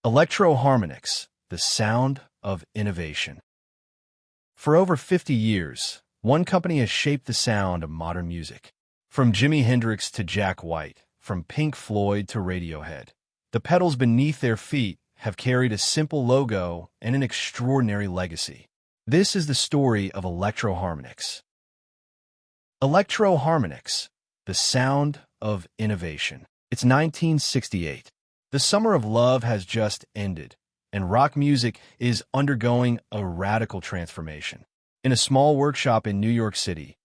Electro-Harmonix, the sound of innovation. For over 50 years, one company has shaped the sound of modern music. From Jimi Hendrix to Jack White, from Pink Floyd to Radiohead, the pedals beneath their feet have carried a simple logo and an extraordinary legacy. This is the story of Electro-Harmonix. Electro-Harmonix, the sound of innovation. It's 1968. The summer of love has just ended, and rock music is undergoing a radical transformation. In a small workshop in New York City,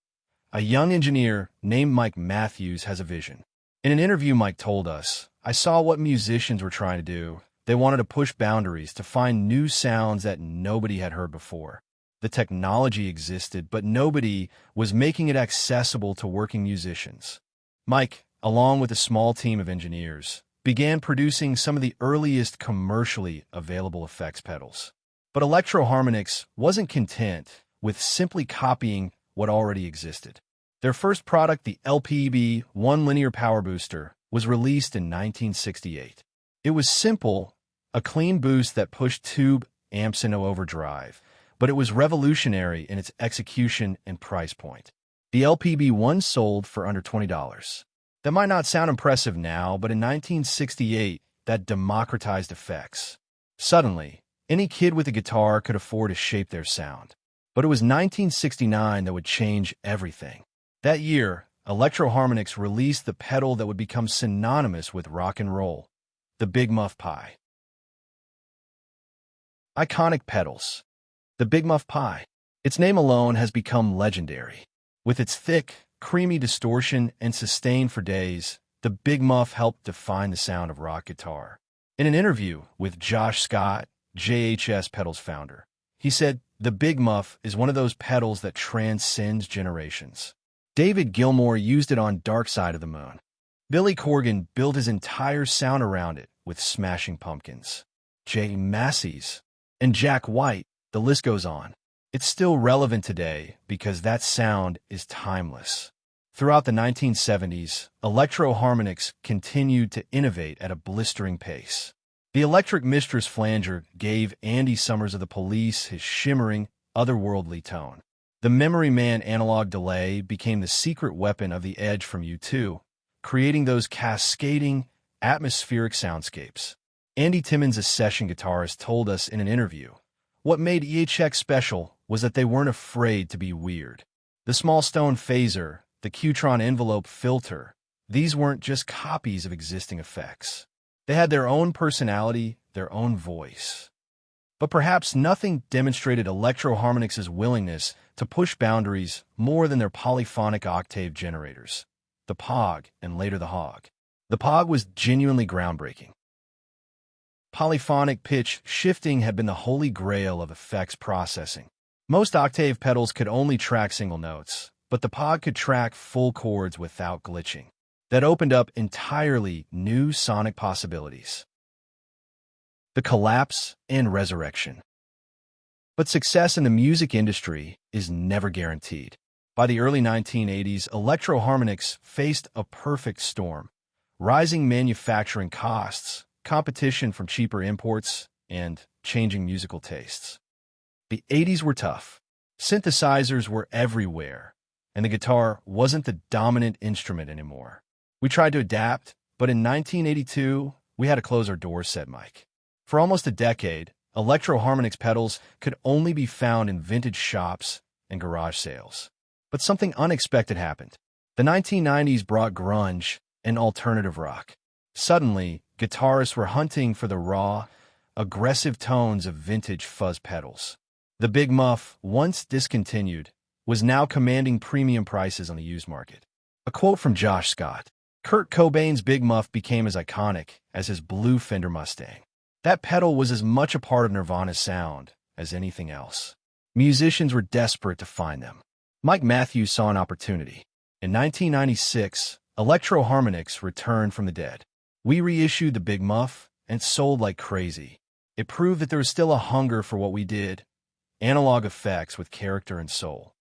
a young engineer named Mike Matthews has a vision. In an interview, Mike told us, "I saw what musicians were trying to do. They wanted to push boundaries to find new sounds that nobody had heard before. The technology existed, but nobody was making it accessible to working musicians." Mike, along with a small team of engineers, began producing some of the earliest commercially available effects pedals. But Electro-Harmonix wasn't content with simply copying what already existed. Their first product, the LPB-1 linear power booster, was released in 1968. It was simple, a clean boost that pushed tube amps into overdrive, but it was revolutionary in its execution and price point. The LPB-1 sold for under $20. That might not sound impressive now, but in 1968, that democratized effects. Suddenly, any kid with a guitar could afford to shape their sound. But it was 1969 that would change everything. That year, Electro-Harmonix released the pedal that would become synonymous with rock and roll, the Big Muff Pi. Iconic pedals. The Big Muff Pi. Its name alone has become legendary. With its thick, creamy distortion and sustain for days, the Big Muff helped define the sound of rock guitar. In an interview with Josh Scott, JHS Pedals founder, he said, "The Big Muff is one of those pedals that transcends generations." David Gilmour used it on Dark Side of the Moon. Billy Corgan built his entire sound around it with Smashing Pumpkins. J. Massey's and Jack White, the list goes on. It's still relevant today because that sound is timeless. Throughout the 1970s, Electro-Harmonix continued to innovate at a blistering pace. The Electric Mistress flanger gave Andy Summers of the Police his shimmering, otherworldly tone. The Memory Man analog delay became the secret weapon of the Edge from U2, creating those cascading, atmospheric soundscapes. Andy Timmons, a session guitarist, told us in an interview, "What made EHX special was that they weren't afraid to be weird. The small stone phaser, the Qtron envelope filter, these weren't just copies of existing effects. They had their own personality, their own voice." But perhaps nothing demonstrated Electro-Harmonix's willingness to push boundaries more than their polyphonic octave generators, the Pog and later the Hog. The Pog was genuinely groundbreaking. Polyphonic pitch shifting had been the holy grail of effects processing. Most octave pedals could only track single notes, but the Pog could track full chords without glitching. That opened up entirely new sonic possibilities. The collapse and resurrection. But success in the music industry is never guaranteed. By the early 1980s, Electro-Harmonix faced a perfect storm. Rising manufacturing costs, competition from cheaper imports, and changing musical tastes. The 80s were tough. Synthesizers were everywhere, and the guitar wasn't the dominant instrument anymore. We tried to adapt, but in 1982, we had to close our doors, said Mike. For almost a decade, Electro-Harmonix pedals could only be found in vintage shops and garage sales. But something unexpected happened. The 1990s brought grunge and alternative rock. Suddenly, guitarists were hunting for the raw, aggressive tones of vintage fuzz pedals. The Big Muff, once discontinued, was now commanding premium prices on the used market. A quote from Josh Scott, "Kurt Cobain's Big Muff became as iconic as his blue Fender Mustang. That pedal was as much a part of Nirvana's sound as anything else. Musicians were desperate to find them." Mike Matthews saw an opportunity. In 1996, Electro-Harmonix returned from the dead. We reissued the Big Muff, and it sold like crazy. It proved that there was still a hunger for what we did, analog effects with character and soul.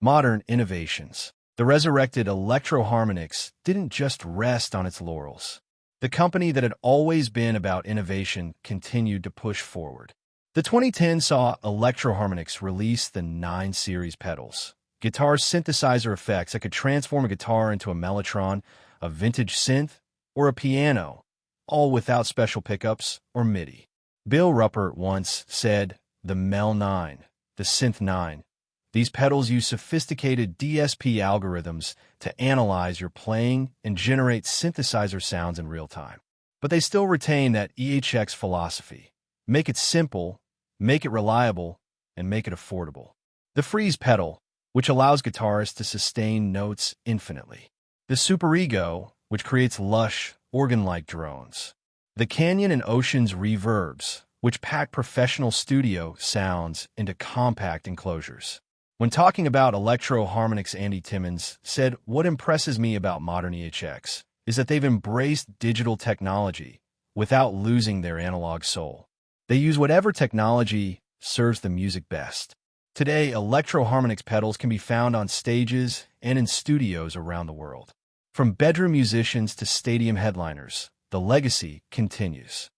Modern innovations. The resurrected Electro-Harmonix didn't just rest on its laurels. The company that had always been about innovation continued to push forward. The 2010 saw Electro-Harmonix release the 9 series pedals, guitar synthesizer effects that could transform a guitar into a mellotron, a vintage synth, or a piano, all without special pickups or MIDI. Bill Ruppert once said, "The Mel 9, the Synth 9. These pedals use sophisticated DSP algorithms to analyze your playing and generate synthesizer sounds in real time. But they still retain that EHX philosophy. Make it simple, make it reliable, and make it affordable." The Freeze pedal, which allows guitarists to sustain notes infinitely. The Super Ego, which creates lush, organ-like drones. The Canyon and Oceans reverbs, which pack professional studio sounds into compact enclosures. When talking about Electro-Harmonix, Andy Timmons said, "What impresses me about modern EHX is that they've embraced digital technology without losing their analog soul. They use whatever technology serves the music best." Today, Electro-Harmonix pedals can be found on stages and in studios around the world. From bedroom musicians to stadium headliners, the legacy continues.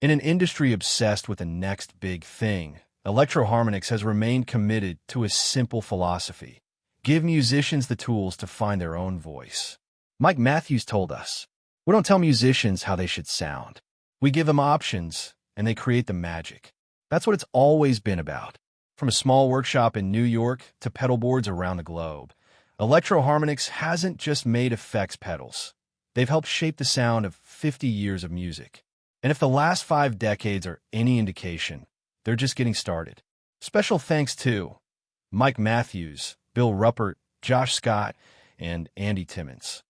In an industry obsessed with the next big thing, Electro-Harmonix has remained committed to a simple philosophy: give musicians the tools to find their own voice. Mike Matthews told us, "We don't tell musicians how they should sound. We give them options, and they create the magic." That's what it's always been about. From a small workshop in New York to pedal boards around the globe, Electro-Harmonix hasn't just made effects pedals. They've helped shape the sound of 50 years of music. And if the last 5 decades are any indication, they're just getting started. Special thanks to Mike Matthews, Bill Ruppert, Josh Scott, and Andy Timmons.